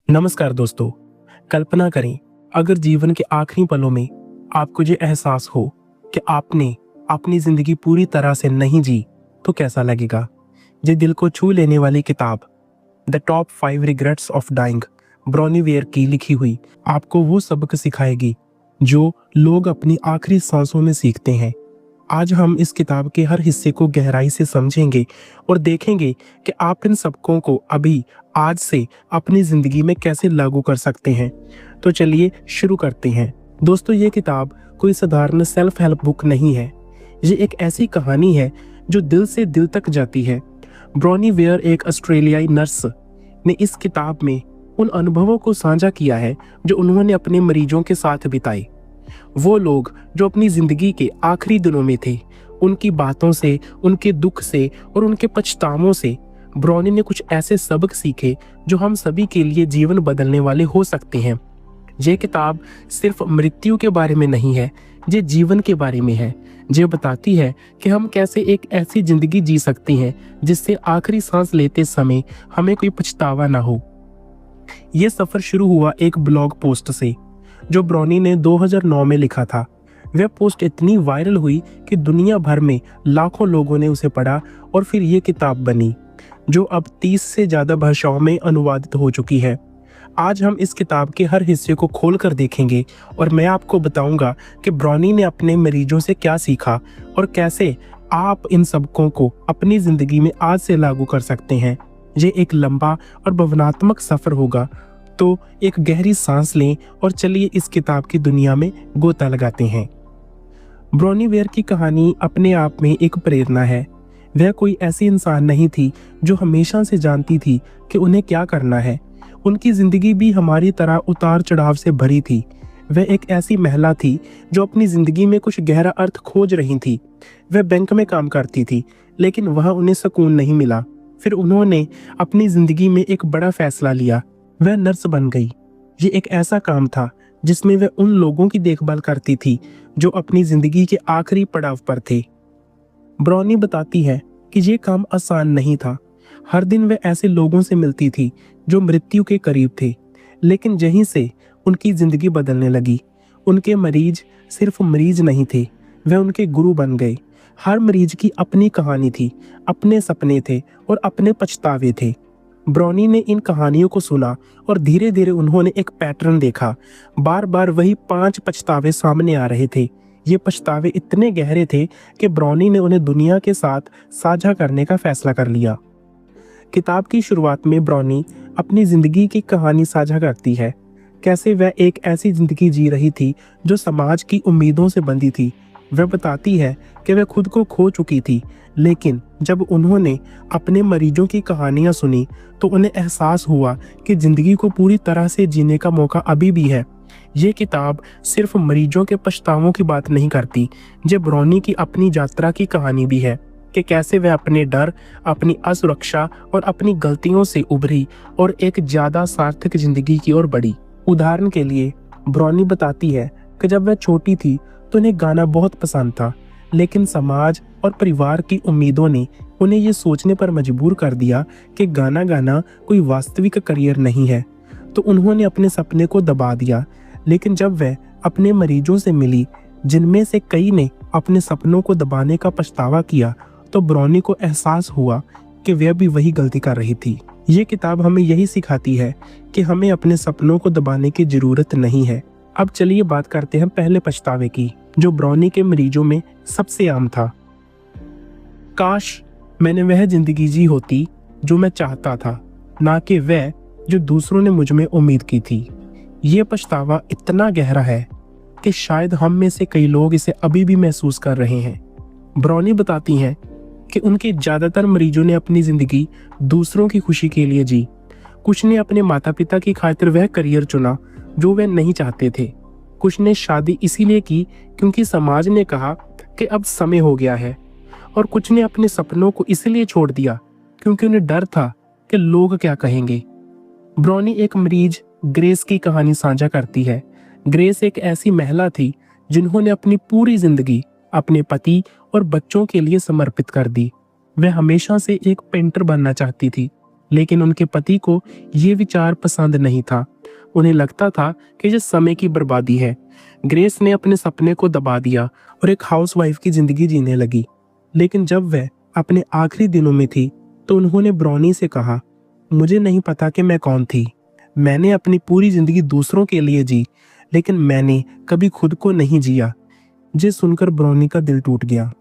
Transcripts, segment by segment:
नमस्कार दोस्तों। कल्पना करें, अगर जीवन के आखिरी पलों में आपको ये एहसास हो कि आपने अपनी जिंदगी पूरी तरह से नहीं जी, तो कैसा लगेगा। ये दिल को छू लेने वाली किताब the top 5 regrets of dying Bronnie Ware की लिखी हुई आपको वो सबक सिखाएगी जो लोग अपनी आखिरी सांसों में सीखते हैं। आज हम इस किताब के हर हिस्से को गहराई से समझेंगे और देखेंगे कि आप इन सबकों को अभी आज से अपनी जिंदगी में कैसे लागू कर सकते हैं। तो चलिए शुरू करते हैं। दोस्तों, ये किताब कोई साधारण सेल्फ हेल्प बुक नहीं है। ये एक ऐसी कहानी है जो दिल से दिल तक जाती है। ब्रॉनी वेयर, एक ऑस्ट्रेलियाई नर्स, ने इस किताब में उन अनुभवों को साझा किया है जो उन्होंने अपने मरीजों के साथ बिताए। वो लोग जो अपनी जिंदगी के आखिरी दिनों में थे, उनकी बातों से, उनके दुख से और उनके पछतावों से ब्रॉनी ने कुछ ऐसे सबक सीखे जो हम सभी के लिए जीवन बदलने वाले हो सकते हैं। ये किताब सिर्फ मृत्यु के बारे में नहीं है, ये जीवन के बारे में है। ये बताती है कि हम कैसे एक ऐसी जिंदगी जी सकते हैं जिससे आखिरी सांस लेते समय हमें कोई पछतावा ना हो। ये सफर शुरू हुआ एक ब्लॉग पोस्ट से जो ब्रॉनी ने 2009 में लिखा था। वह पोस्ट इतनी वायरल हुई कि दुनिया भर में लाखों लोगों ने उसे पढ़ा और फिर ये किताब बनी जो अब 30 से ज़्यादा भाषाओं में अनुवादित हो चुकी है। आज हम इस किताब के हर हिस्से को खोल कर देखेंगे और मैं आपको बताऊंगा कि ब्रॉनी ने अपने मरीजों से क्या सीखा और कैसे आप इन सबकों को अपनी ज़िंदगी में आज से लागू कर सकते हैं। ये एक लंबा और भावनात्मक सफ़र होगा, तो एक गहरी सांस लें और चलिए इस किताब की दुनिया में गोता लगाते हैं। ब्रॉनी वेयर की कहानी अपने आप में एक प्रेरणा है। वह कोई ऐसी इंसान नहीं थी जो हमेशा से जानती थी कि उन्हें क्या करना है। उनकी जिंदगी भी हमारी तरह उतार चढ़ाव से भरी थी। वह एक ऐसी महिला थी जो अपनी जिंदगी में कुछ गहरा अर्थ खोज रही थी। वह बैंक में काम करती थी, लेकिन वह उन्हें सुकून नहीं मिला। फिर उन्होंने अपनी जिंदगी में एक बड़ा फैसला लिया। वह नर्स बन गई। ये एक ऐसा काम था जिसमें वह उन लोगों की देखभाल करती थी जो अपनी जिंदगी के आखिरी पड़ाव पर थे। ब्रॉनी बताती है कि ये काम आसान नहीं था। हर दिन वह ऐसे लोगों से मिलती थी जो मृत्यु के करीब थे, लेकिन यहीं से उनकी जिंदगी बदलने लगी। उनके मरीज सिर्फ मरीज नहीं थे, वह उनके गुरु बन गए। हर मरीज की अपनी कहानी थी, अपने सपने थे और अपने पछतावे थे। ब्रॉनी ने इन कहानियों को सुना और धीरे धीरे उन्होंने एक पैटर्न देखा। बार बार वही 5 पछतावे सामने आ रहे थे। ये पछतावे इतने गहरे थे कि ब्रॉनी ने उन्हें दुनिया के साथ साझा करने का फैसला कर लिया। किताब की शुरुआत में ब्रॉनी अपनी जिंदगी की कहानी साझा करती है, कैसे वह एक ऐसी जिंदगी जी रही थी जो समाज की उम्मीदों से बंधी थी। वह बताती है कि वह खुद को खो चुकी थी, लेकिन जब उन्होंने अपने मरीजों की कहानियां सुनी तो उन्हें एहसास हुआ कि जिंदगी को पूरी तरह से जीने का मौका अभी भी है। ये किताब सिर्फ मरीजों के पछतावों की बात नहीं करती, ये ब्रॉनी की अपनी यात्रा की कहानी भी है कि कैसे वह अपने डर, अपनी असुरक्षा और अपनी गलतियों से उभरी और एक ज्यादा सार्थक जिंदगी की ओर बढ़ी। उदाहरण के लिए ब्रॉनी बताती है कि जब वह छोटी थी तो उन्हें गाना बहुत पसंद था, लेकिन समाज और परिवार की उम्मीदों ने उन्हें ये सोचने पर मजबूर कर दिया कि गाना गाना कोई वास्तविक करियर नहीं है, तो उन्होंने अपने सपने को दबा दिया। लेकिन जब वह अपने मरीजों से मिली, जिनमें से कई ने अपने सपनों को दबाने का पछतावा किया, तो ब्रॉनी को एहसास हुआ कि वह भी वही गलती कर रही थी। ये किताब हमें यही सिखाती है कि हमें अपने सपनों को दबाने की जरूरत नहीं है। अब चलिए बात करते हैं पहले पछतावे की, जो ब्रॉनी के मरीजों में सबसे आम था। काश मैंने वह जिंदगी जी होती जो मैं चाहता था, ना कि वह जो दूसरों ने मुझ में उम्मीद की थी। ये पछतावा इतना गहरा है कि शायद हम में से कई लोग इसे अभी भी महसूस कर रहे हैं। ब्रॉनी बताती हैं कि उनके ज्यादातर मरीजों ने अपनी जिंदगी दूसरों की खुशी के लिए जी। कुछ ने अपने माता पिता की खातिर वह करियर चुना जो वे नहीं चाहते थे। कुछ ने शादी इसीलिए की क्योंकि समाज ने कहा कि अब समय हो गया है, और कुछ ने अपने सपनों को इसलिए छोड़ दिया क्योंकि उन्हें डर था कि लोग क्या कहेंगे। ब्रॉनी एक मरीज ग्रेस की कहानी साझा करती है। ग्रेस एक ऐसी महिला थी जिन्होंने अपनी पूरी जिंदगी अपने पति और बच्चों के लिए समर्पित कर दी। वह हमेशा से एक पेंटर बनना चाहती थी, लेकिन उनके पति को ये विचार पसंद नहीं था। उन्हें लगता था कि ये समय की बर्बादी है। ग्रेस ने अपने सपने को दबा दिया और एक हाउसवाइफ की जिंदगी जीने लगी। लेकिन जब वह अपने आखिरी दिनों में थी तो उन्होंने ब्रॉनी से कहा, मुझे नहीं पता कि मैं कौन थी। मैंने अपनी पूरी जिंदगी दूसरों के लिए जी, लेकिन मैंने कभी खुद को नहीं जिया। ये सुनकर ब्रॉनी का दिल टूट गया।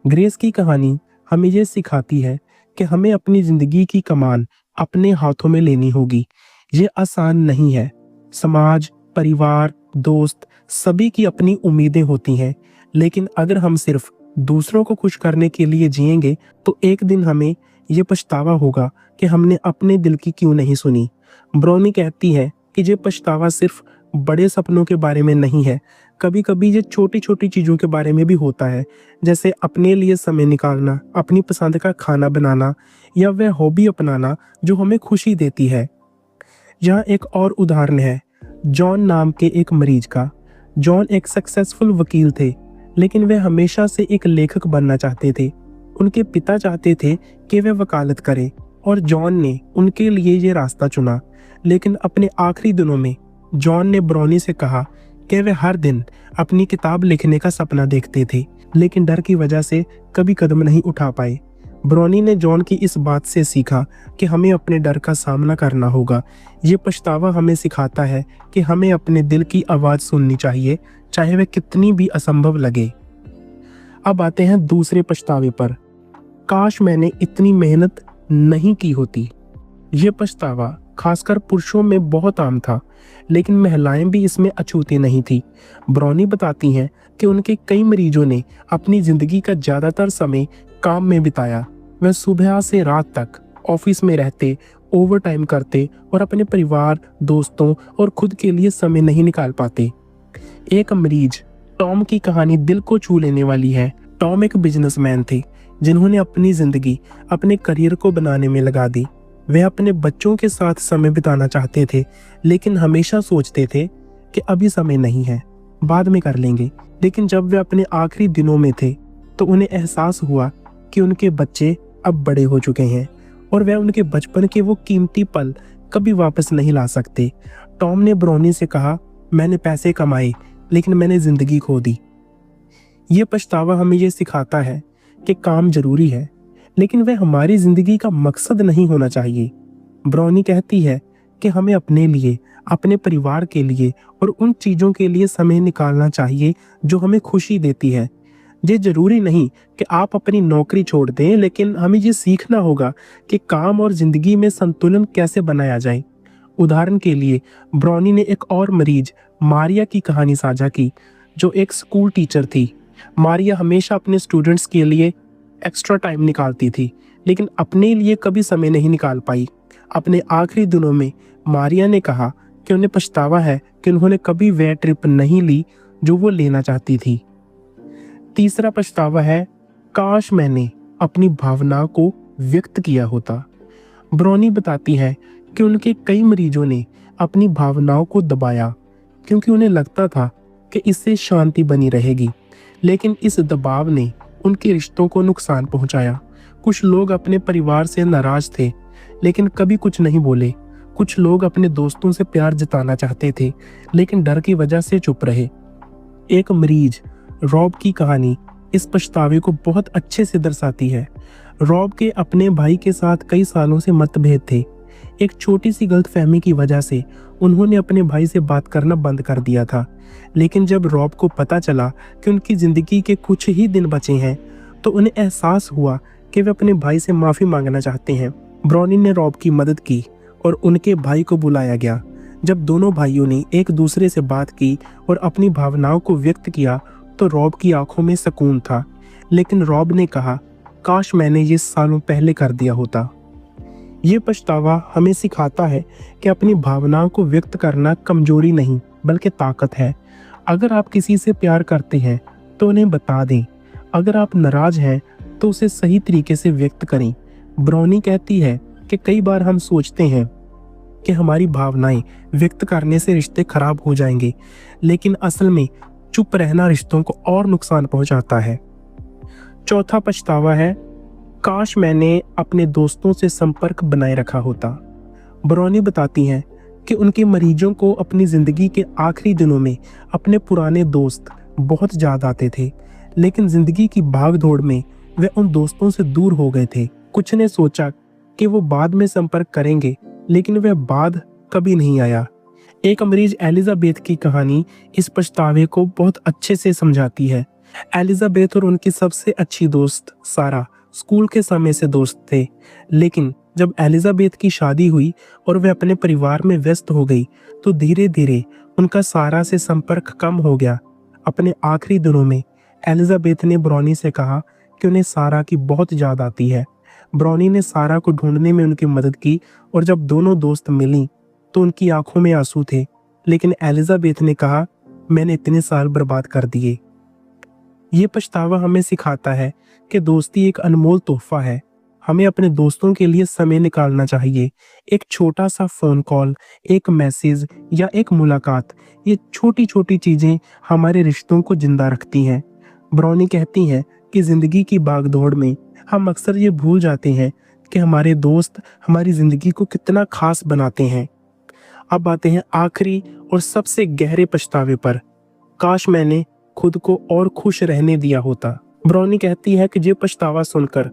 ग्रेस की कहानी हमें ये सिखाती है कि हमें अपनी जिंदगी की कमान अपने हाथों में लेनी होगी। ये आसान नहीं है। समाज, परिवार, दोस्त सभी की अपनी उम्मीदें होती हैं, लेकिन अगर हम सिर्फ दूसरों को खुश करने के लिए जिएंगे तो एक दिन हमें ये पछतावा होगा कि हमने अपने दिल की क्यों नहीं सुनी। ब्रॉनी कहती है कि ये पछतावा सिर्फ बड़े सपनों के बारे में नहीं है, कभी कभी ये छोटी छोटी चीजों के बारे में भी होता है, जैसे अपने लिए समय निकालना, अपनी पसंद का खाना बनाना या वह हॉबी अपनाना जो हमें खुशी देती है। यहाँ एक और उदाहरण है जॉन नाम के एक मरीज का। जॉन एक सक्सेसफुल वकील थे, लेकिन वे हमेशा से एक लेखक बनना चाहते थे। उनके पिता चाहते थे कि वे वकालत करें और जॉन ने उनके लिए ये रास्ता चुना। लेकिन अपने आखिरी दिनों में जॉन ने ब्रॉनी से कहा कि वे हर दिन अपनी किताब लिखने का सपना देखते थे, लेकिन डर की वजह से कभी कदम नहीं उठा पाए। ब्रॉनी ने जॉन की इस बात से सीखा कि हमें अपने डर का सामना करना होगा। ये पछतावा हमें सिखाता है कि हमें अपने दिल की आवाज़ सुननी चाहिए, चाहे वह कितनी भी असंभव लगे। अब आते हैं दूसरे पछतावे पर। काश मैंने इतनी मेहनत नहीं की होती। ये पछतावा खासकर पुरुषों में बहुत आम था, लेकिन महिलाएं भी इसमें अछूती नहीं थी। ब्रॉनी बताती हैं कि उनके कई मरीजों ने अपनी जिंदगी का ज्यादातर समय काम में बिताया। वह सुबह से रात तक ऑफिस में रहते, ओवर टाइम करते और अपने परिवार, दोस्तों और खुद के लिए समय नहीं निकाल पाते। एक मरीज टॉम की कहानी दिल को छू लेने वाली है। टॉम एक बिजनेसमैन थे जिन्होंने अपनी जिंदगी अपने करियर को बनाने में लगा दी। वे अपने बच्चों के साथ समय बिताना चाहते थे, लेकिन हमेशा सोचते थे कि अभी समय नहीं है, बाद में कर लेंगे। लेकिन जब वे अपने आखिरी दिनों में थे तो उन्हें एहसास हुआ कि उनके बच्चे अब बड़े हो चुके हैं और वे उनके बचपन के वो कीमती पल कभी वापस नहीं ला सकते। टॉम ने ब्रॉनी से कहा, मैंने पैसे कमाए लेकिन मैंने जिंदगी खो दी। ये पछतावा हमें ये सिखाता है कि काम जरूरी है, लेकिन वह हमारी जिंदगी का मकसद नहीं होना चाहिए। ब्रॉनी कहती है कि हमें अपने लिए, अपने परिवार के लिए और उन चीजों के लिए समय निकालना चाहिए जो हमें खुशी देती है। ये जरूरी नहीं कि आप अपनी नौकरी छोड़ दें, लेकिन हमें ये सीखना होगा कि काम और जिंदगी में संतुलन कैसे बनाया जाए। उदाहरण के लिए ब्रॉनी ने एक और मरीज मारिया की कहानी साझा की, जो एक स्कूल टीचर थी। मारिया हमेशा अपने स्टूडेंट्स के लिए एक्स्ट्रा टाइम निकालती थी, लेकिन अपने लिए कभी समय नहीं निकाल पाई। अपने आखिरी दिनों में मारिया ने कहा कि उन्हें पछतावा है कि उन्होंने कभी वह ट्रिप नहीं ली जो वो लेना चाहती थी। तीसरा पछतावा है, काश मैंने अपनी भावनाओं को व्यक्त किया होता। ब्रॉनी बताती है कि उनके कई मरीजों ने अपनी भावनाओं को दबाया क्योंकि उन्हें लगता था कि इससे शांति बनी रहेगी, लेकिन इस दबाव ने उनके रिश्तों को नुकसान पहुंचाया। कुछ लोग अपने परिवार से नाराज थे लेकिन कभी कुछ नहीं बोले। कुछ लोग अपने दोस्तों से प्यार जताना चाहते थे लेकिन डर की वजह से चुप रहे। एक मरीज रॉब की कहानी इस पछतावे को बहुत अच्छे से दर्शाती है। रॉब के अपने भाई के साथ कई सालों से मतभेद थे। एक छोटी सी गलतफहमी की वजह से उन्होंने अपने भाई से बात करना बंद कर दिया था। लेकिन जब रॉब को पता चला कि उनकी जिंदगी के कुछ ही दिन बचे हैं तो उन्हें एहसास हुआ कि वे अपने भाई से माफी मांगना चाहते हैं। ब्रॉनी ने रॉब की मदद की और उनके भाई को बुलाया गया। जब दोनों भाइयों ने एक दूसरे से बात की और अपनी भावनाओं को व्यक्त किया तो रॉब की आंखों में सुकून था। लेकिन रॉब ने कहा, काश मैंने ये सालों पहले कर दिया होता। ये पछतावा हमें सिखाता है कि अपनी भावनाओं को व्यक्त करना कमजोरी नहीं बल्कि ताकत है। अगर आप किसी से प्यार करते हैं तो उन्हें बता दें। अगर आप नाराज हैं तो उसे सही तरीके से व्यक्त करें। ब्रॉनी कहती है कि कई बार हम सोचते हैं कि हमारी भावनाएं व्यक्त करने से रिश्ते खराब हो जाएंगे, लेकिन असल में चुप रहना रिश्तों को और नुकसान पहुंचाता है। चौथा पछतावा है, काश मैंने अपने दोस्तों से संपर्क बनाए रखा होता। ब्रॉनी बताती हैं कि उनके मरीजों को अपनी ज़िंदगी के आखिरी दिनों में अपने पुराने दोस्त बहुत याद आते थे, लेकिन ज़िंदगी की भाग-दौड़ में वे उन दोस्तों से दूर हो गए थे। कुछ ने सोचा कि वो बाद में संपर्क करेंगे, लेकिन वह बाद कभी नहीं आया। एक मरीज एलिजाबेथ की कहानी इस पछतावे को बहुत अच्छे से समझाती है। एलिजाबेथ और उनकी सबसे अच्छी दोस्त सारा स्कूल के समय से दोस्त थे, लेकिन जब एलिजाबेथ की शादी हुई और वे अपने परिवार में व्यस्त हो गई, तो धीरे धीरे उनका सारा से संपर्क कम हो गया। अपने आखिरी दिनों में एलिजाबेथ ने ब्रॉनी से कहा कि उन्हें सारा की बहुत याद आती है। ब्रॉनी ने सारा को ढूंढने में उनकी मदद की और जब दोनों दोस्त मिली तो उनकी आंखों में आंसू थे, लेकिन एलिजाबेथ ने कहा, मैंने इतने साल बर्बाद कर दिए। ये पछतावा हमें सिखाता है कि दोस्ती एक अनमोल तोहफा है। हमें अपने दोस्तों के लिए समय निकालना चाहिए। एक छोटा सा फोन कॉल, एक मैसेज या एक मुलाकात, ये छोटी छोटी चीजें हमारे रिश्तों को जिंदा रखती हैं। ब्रॉनी कहती हैं कि जिंदगी की भागदौड़ में हम अक्सर ये भूल जाते हैं कि हमारे दोस्त हमारी जिंदगी को कितना खास बनाते हैं। अब आते हैं आखिरी और सबसे गहरे पछतावे पर। काश मैंने खुद को और खुश रहने दिया होता। ब्रॉनी कहती है कि ये पछतावा सुनकर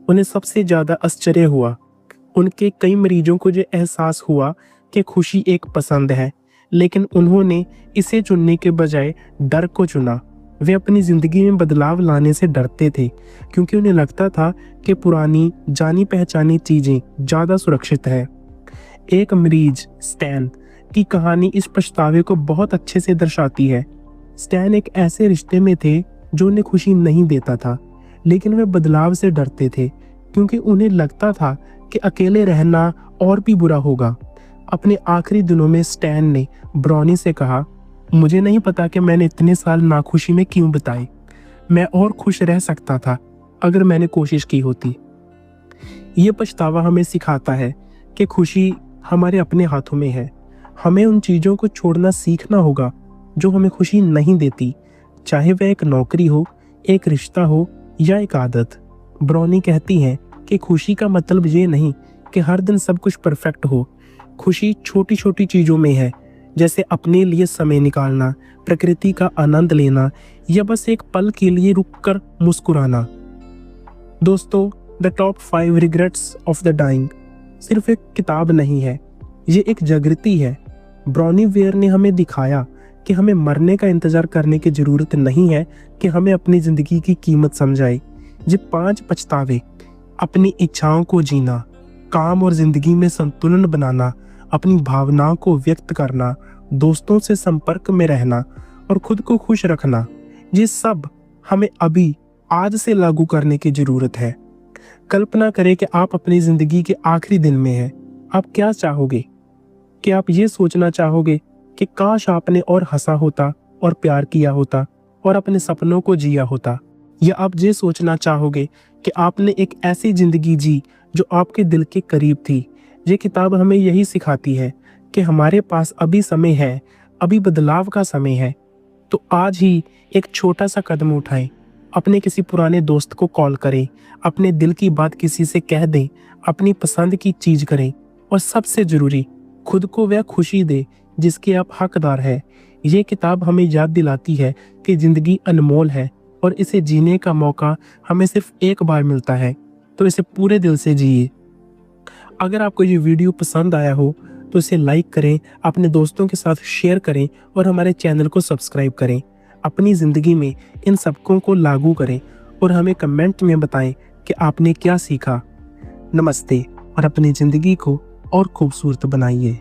उन्हें सबसे ज्यादा आश्चर्य हुआ। उनके कई मरीजों को ये एहसास हुआ कि खुशी एक पसंद है, लेकिन उन्होंने इसे चुनने के बजाय डर को चुना। वे अपनी जिंदगी में बदलाव लाने से डरते थे, क्योंकि उन्हें लगता था कि पुरानी जानी पहचानी चीजें ज्यादा सुरक्षित है। एक मरीज स्टैन की कहानी इस पछतावे को बहुत अच्छे से दर्शाती है। स्टैन एक ऐसे रिश्ते में थे जो उन्हें खुशी नहीं देता था, लेकिन वे बदलाव से डरते थे क्योंकि उन्हें लगता था कि अकेले रहना और भी बुरा होगा। अपने आखिरी दिनों में स्टैन ने ब्रॉनी से कहा, मुझे नहीं पता कि मैंने इतने साल नाखुशी में क्यों बिताए। मैं और खुश रह सकता था अगर मैंने कोशिश की होती। ये पछतावा हमें सिखाता है कि खुशी हमारे अपने हाथों में है। हमें उन चीज़ों को छोड़ना सीखना होगा जो हमें खुशी नहीं देती, चाहे वह एक नौकरी हो, एक रिश्ता हो या एक आदत। ब्रॉनी कहती हैं कि खुशी का मतलब ये नहीं कि हर दिन सब कुछ परफेक्ट हो। खुशी छोटी छोटी चीज़ों में है, जैसे अपने लिए समय निकालना, प्रकृति का आनंद लेना या बस एक पल के लिए रुककर मुस्कुराना। दोस्तों, the top 5 regrets of the dying सिर्फ एक किताब नहीं है, ये एक जागृति है। ब्रॉनी वेयर ने हमें दिखाया कि हमें मरने का इंतजार करने की जरूरत नहीं है कि हमें अपनी जिंदगी की कीमत समझाए। ये 5 पछतावे, अपनी इच्छाओं को जीना, काम और जिंदगी में संतुलन बनाना, अपनी भावनाओं को व्यक्त करना, दोस्तों से संपर्क में रहना और खुद को खुश रखना, ये सब हमें अभी आज से लागू करने की जरूरत है। कल्पना करें कि आप अपनी जिंदगी के आखिरी दिन में हैं। आप क्या चाहोगे? कि आप ये सोचना चाहोगे कि काश आपने और हंसा होता और प्यार किया होता और अपने सपनों को जिया होता, या आप ये सोचना चाहोगे कि आपने एक ऐसी जिंदगी जी जो आपके दिल के करीब थी। ये किताब हमें यही सिखाती है कि हमारे पास अभी समय है, अभी बदलाव का समय है। तो आज ही एक छोटा सा कदम उठाएं, अपने किसी पुराने दोस्त को कॉल करें, अपने दिल की बात किसी से कह दें, अपनी पसंद की चीज करें और सबसे जरूरी, खुद को वह खुशी दे जिसके आप हकदार हैं। ये किताब हमें याद दिलाती है कि जिंदगी अनमोल है और इसे जीने का मौका हमें सिर्फ एक बार मिलता है, तो इसे पूरे दिल से जिए। अगर आपको ये वीडियो पसंद आया हो तो इसे लाइक करें, अपने दोस्तों के साथ शेयर करें और हमारे चैनल को सब्सक्राइब करें। अपनी ज़िंदगी में इन सबकों को लागू करें और हमें कमेंट में बताएं कि आपने क्या सीखा। नमस्ते और अपनी ज़िंदगी को और खूबसूरत बनाइए।